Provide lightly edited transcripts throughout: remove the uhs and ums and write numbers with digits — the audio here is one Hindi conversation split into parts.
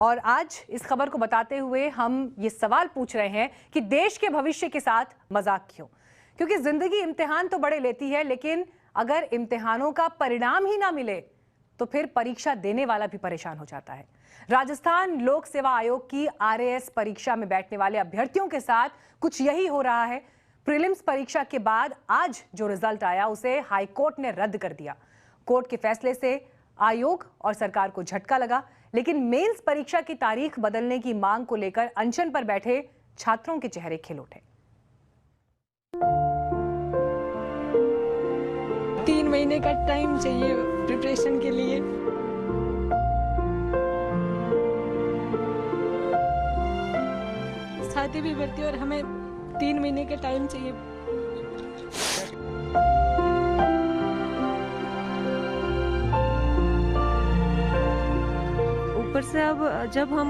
और आज इस खबर को बताते हुए हम ये सवाल पूछ रहे हैं कि देश के भविष्य के साथ मजाक क्यों? क्योंकि जिंदगी इम्तिहान तो बड़े लेती है, लेकिन अगर इम्तिहानों का परिणाम ही ना मिले तो फिर परीक्षा देने वाला भी परेशान हो जाता है। राजस्थान लोक सेवा आयोग की RAS परीक्षा में बैठने वाले अभ्यर्थियों के साथ कुछ यही हो रहा है। प्रीलिम्स परीक्षा के बाद आज जो रिजल्ट आया उसे हाई कोर्ट ने रद्द कर दिया। कोर्ट के फैसले से आयोग और सरकार को झटका लगा, लेकिन मेंस परीक्षा की तारीख बदलने की मांग को लेकर अनशन पर बैठे छात्रों के चेहरे खिल उठे। 3 महीने का टाइम चाहिए प्रिपरेशन के लिए। शादी भी बढ़ती है और हमें 3 महीने का टाइम चाहिए। ऊपर से अब जब हम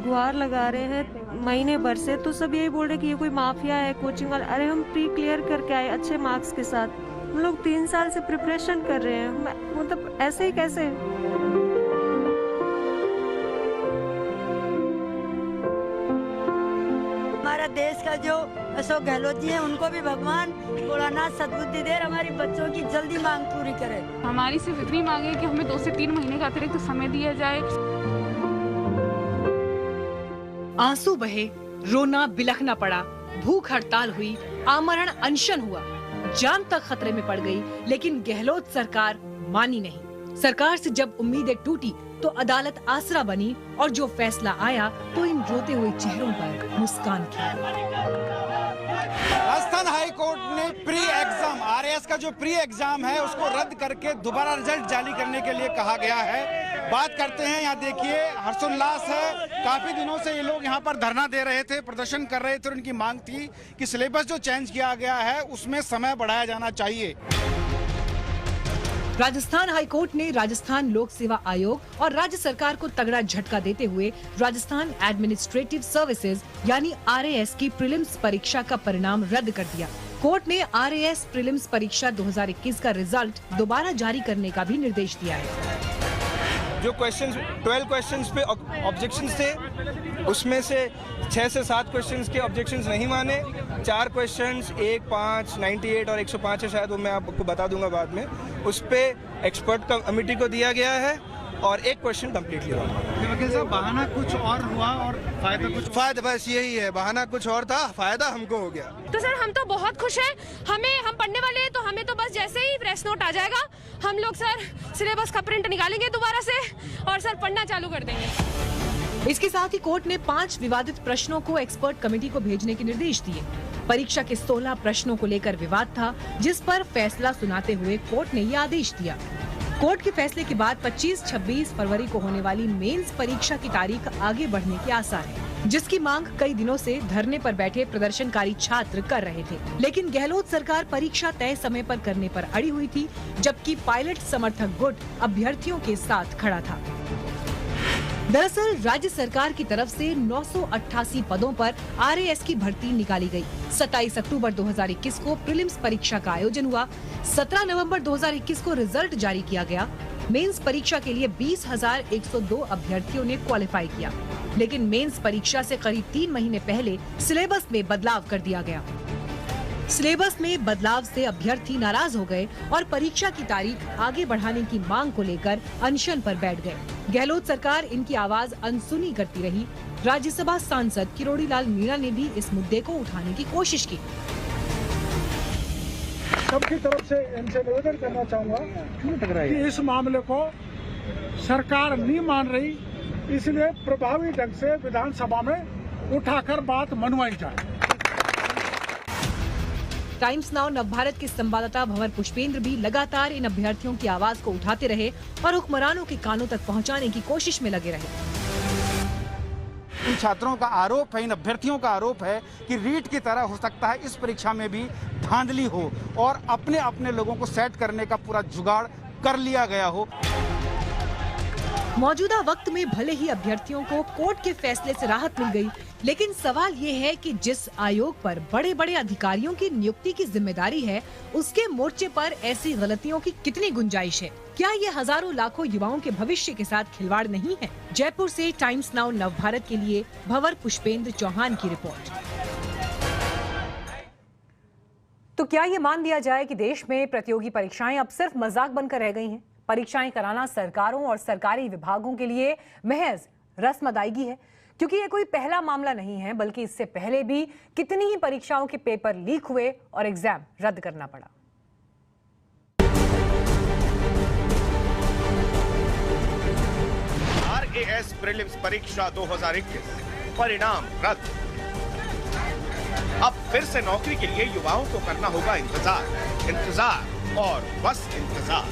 गुहार लगा रहे हैं महीने भर से, तो सब यही बोल रहे कि ये कोई माफिया है कोचिंग वाला। अरे हम प्री क्लियर करके आए अच्छे मार्क्स के साथ। हम लोग 3 साल से प्रिपरेशन कर रहे हैं, मतलब ऐसे ही कैसे? हमारा देश का जो अशोक गहलोत जी हैं, उनको भी भगवान भोलानाथ सद्बुद्धि दे, हमारी बच्चों की जल्दी मांग पूरी करे। हमारी सिर्फ इतनी मांग है कि हमें 2 से 3 महीने का अतिरिक्त समय दिया जाए। आंसू बहे, रोना बिलखना पड़ा, भूख हड़ताल हुई, आमरण अनशन हुआ, जान तक खतरे में पड़ गई, लेकिन गहलोत सरकार मानी नहीं। सरकार से जब उम्मीदें टूटी तो अदालत आसरा बनी और जो फैसला आया तो इन रोते हुए चेहरों पर मुस्कान थी। राजस्थान हाई कोर्ट ने प्री एग्जाम RAS का जो प्री एग्जाम है उसको रद्द करके दोबारा रिजल्ट जारी करने के लिए कहा गया है। बात करते हैं, यहाँ देखिए हर्षोल्लास है। काफी दिनों से ये लोग यहाँ पर धरना दे रहे थे, प्रदर्शन कर रहे थे और उनकी मांग थी कि सिलेबस जो चेंज किया गया है उसमें समय बढ़ाया जाना चाहिए। राजस्थान हाई कोर्ट ने राजस्थान लोक सेवा आयोग और राज्य सरकार को तगड़ा झटका देते हुए राजस्थान एडमिनिस्ट्रेटिव सर्विसेज यानी RAS की प्रीलिम्स परीक्षा का परिणाम रद्द कर दिया। कोर्ट ने RAS प्रीलिम्स परीक्षा 2021 का रिजल्ट दोबारा जारी करने का भी निर्देश दिया है। जो क्वेश्चंस 12 क्वेश्चंस पे ऑब्जेक्शंस थे, उसमें से 6 से 7 क्वेश्चंस के ऑब्जेक्शंस नहीं माने। 4 क्वेश्चंस 1, 5, 98 और 105 है शायद, वो मैं आपको बता दूंगा बाद में। उस पे एक्सपर्ट कमेटी को दिया गया है और 1 क्वेश्चन कम्प्लीटली रॉन्ग। बहाना कुछ और हुआ और फायदा कुछ। फायदा बस यही है, बहाना कुछ और था, फायदा हमको हो गया। तो सर हम तो बहुत खुश हैं। हम पढ़ने वाले हैं, तो हमें तो बस जैसे ही प्रेस नोट आ जाएगा हम लोग सर सिलेबस का प्रिंट निकालेंगे दोबारा से और सर पढ़ना चालू कर देंगे। इसके साथ ही कोर्ट ने 5 विवादित प्रश्नों को एक्सपर्ट कमेटी को भेजने के निर्देश दिए। परीक्षा के 16 प्रश्नों को लेकर विवाद था, जिस पर फैसला सुनाते हुए कोर्ट ने ये आदेश दिया। कोर्ट के फैसले के बाद 25-26 फरवरी को होने वाली मेंस परीक्षा की तारीख आगे बढ़ने के आसार है, जिसकी मांग कई दिनों से धरने पर बैठे प्रदर्शनकारी छात्र कर रहे थे। लेकिन गहलोत सरकार परीक्षा तय समय पर करने पर अड़ी हुई थी, जबकि पायलट समर्थक गुट अभ्यर्थियों के साथ खड़ा था। दरअसल राज्य सरकार की तरफ से 988 पदों पर RAS की भर्ती निकाली गई। 27 अक्टूबर 2021 को प्रीलिम्स परीक्षा का आयोजन हुआ। 17 नवंबर 2021 को रिजल्ट जारी किया गया। मेंस परीक्षा के लिए 20,102 अभ्यर्थियों ने क्वालिफाई किया, लेकिन मेंस परीक्षा से करीब 3 महीने पहले सिलेबस में बदलाव कर दिया गया। सिलेबस में बदलाव से अभ्यर्थी नाराज हो गए और परीक्षा की तारीख आगे बढ़ाने की मांग को लेकर अनशन पर बैठ गए। गहलोत सरकार इनकी आवाज अनसुनी करती रही। राज्यसभा सांसद किरोड़ी लाल मीणा ने भी इस मुद्दे को उठाने की कोशिश की। सबकी तरफ से इनसे निवेदन करना चाहूँगा कि इस मामले को सरकार नहीं मान रही, इसलिए प्रभावी ढंग से विधानसभा में उठाकर बात मनवाई जाए। टाइम्स नाउ नवभारत के संवाददाता भंवर पुष्पेंद्र भी लगातार इन अभ्यर्थियों की आवाज को उठाते रहे और हुक्मरानों के कानों तक पहुंचाने की कोशिश में लगे रहे। इन छात्रों का आरोप है, इन अभ्यर्थियों का आरोप है कि रीट की तरह हो सकता है इस परीक्षा में भी धांधली हो और अपने अपने लोगों को सेट करने का पूरा जुगाड़ कर लिया गया हो। मौजूदा वक्त में भले ही अभ्यर्थियों को कोर्ट के फैसले से राहत मिल गई, लेकिन सवाल ये है कि जिस आयोग पर बड़े बड़े अधिकारियों की नियुक्ति की जिम्मेदारी है, उसके मोर्चे पर ऐसी गलतियों की कितनी गुंजाइश है? क्या ये हजारों लाखों युवाओं के भविष्य के साथ खिलवाड़ नहीं है? जयपुर से टाइम्स नाउ नवभारत के लिए भंवर पुष्पेंद्र चौहान की रिपोर्ट। तो क्या ये मान लिया जाए कि देश में प्रतियोगी परीक्षाएं अब सिर्फ मजाक बनकर रह गई हैं? परीक्षाएं कराना सरकारों और सरकारी विभागों के लिए महज रस्म अदायगी है, क्योंकि ये कोई पहला मामला नहीं है, बल्कि इससे पहले भी कितनी ही परीक्षाओं के पेपर लीक हुए और एग्जाम रद्द करना पड़ा। RAS प्रीलिम्स परीक्षा 2021 परिणाम रद्द। अब फिर से नौकरी के लिए युवाओं को करना होगा इंतजार और बस इंतजार।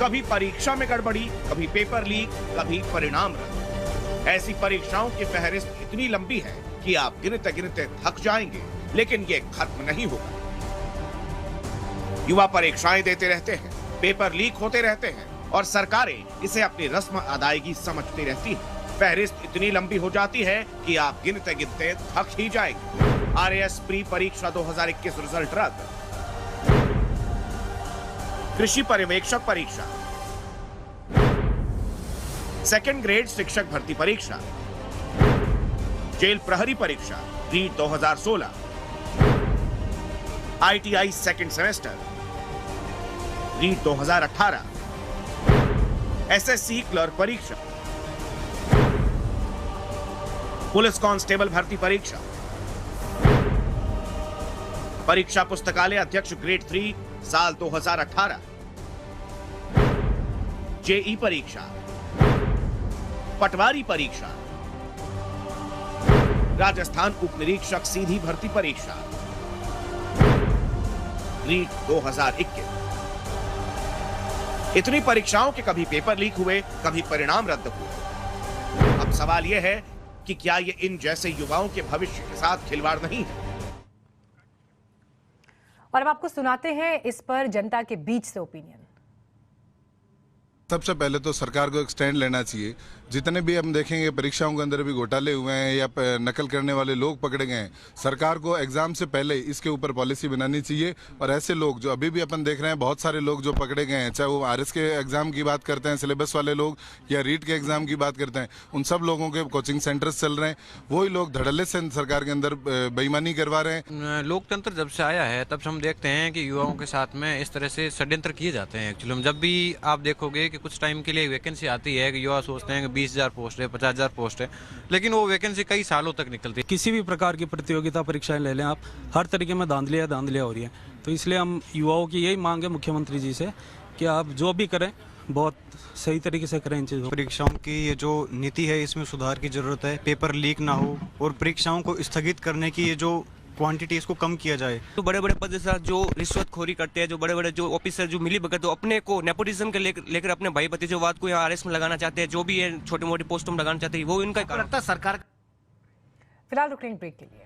कभी परीक्षा में गड़बड़ी, कभी पेपर लीक, कभी परिणाम रद्द। ऐसी परीक्षाओं की फहरिस्त इतनी लंबी है कि आप गिनते गिनते थक जाएंगे, लेकिन ये खत्म नहीं होगा। युवा परीक्षाएं देते रहते हैं, पेपर लीक होते रहते हैं और सरकारें इसे अपनी रस्म अदायगी समझती रहती है। फहरिस्त इतनी लंबी हो जाती है कि आप गिनते गिनते थक ही जाएंगे। RAS प्री परीक्षा 2021 रिजल्ट रद्द। कृषि पर्यवेक्षक परीक्षा, सेकंड ग्रेड शिक्षक भर्ती परीक्षा, जेल प्रहरी परीक्षा REET 2016, ITI second semester REET 2018, SSC clerk परीक्षा, पुलिस कांस्टेबल भर्ती परीक्षा, परीक्षा पुस्तकालय अध्यक्ष ग्रेड 3 साल 2018, JE परीक्षा, पटवारी परीक्षा, राजस्थान उप निरीक्षक सीधी भर्ती परीक्षा रीट 2021। इतनी परीक्षाओं के कभी पेपर लीक हुए, कभी परिणाम रद्द हुए। अब सवाल यह है कि क्या ये इन जैसे युवाओं के भविष्य के साथ खिलवाड़ नहीं है? और अब आपको सुनाते हैं इस पर जनता के बीच से ओपिनियन। सबसे पहले तो सरकार को एक स्टैंड लेना चाहिए। जितने भी हम देखेंगे परीक्षाओं के अंदर भी घोटाले हुए हैं या नकल करने वाले लोग पकड़े गए हैं, सरकार को एग्जाम से पहले इसके ऊपर पॉलिसी बनानी चाहिए। और ऐसे लोग जो अभी भी अपन देख रहे हैं, बहुत सारे लोग जो पकड़े गए हैं, चाहे वो RS के एग्जाम की बात करते हैं सिलेबस वाले लोग या रीट के एग्जाम की बात करते हैं, उन सब लोगों के कोचिंग सेंटर्स चल रहे हैं। वही लोग धड़ल्ले से सरकार के अंदर बेईमानी करवा रहे हैं। लोकतंत्र जब से आया है तब से हम देखते हैं कि युवाओं के साथ में इस तरह से षड्यंत्र किए जाते हैं। एक्चुअली जब भी आप देखोगे कि कुछ टाइम के लिए वैकेंसी आती है कि युवा सोचते हैं कि 20,000 पोस्ट है, 50,000 पोस्ट है, लेकिन वो वैकेंसी कई सालों तक निकलती है। किसी भी प्रकार की प्रतियोगिता परीक्षाएं ले लें आप, हर तरीके में धांधलियाँ हो रही है। तो इसलिए हम युवाओं की यही मांग है मुख्यमंत्री जी से कि आप जो भी करें बहुत सही तरीके से करें इन चीज़ों। परीक्षाओं की ये जो नीति है इसमें सुधार की जरूरत है। पेपर लीक ना हो और परीक्षाओं को स्थगित करने की ये जो क्वांटिटी इसको कम किया जाए। तो बड़े बड़े पद से जो रिश्वतखोरी करते हैं, जो बड़े बड़े जो ऑफिसर जो मिली भगत, तो अपने को नेपोटिज्म के लेकर अपने भाई भतीजेवाद को यहाँ RS में लगाना चाहते हैं, जो भी है छोटी मोटी पोस्टों में लगाना चाहते हैं, वो इनका लगता है सरकार। फिलहाल रुकेंगे ब्रेक के लिए।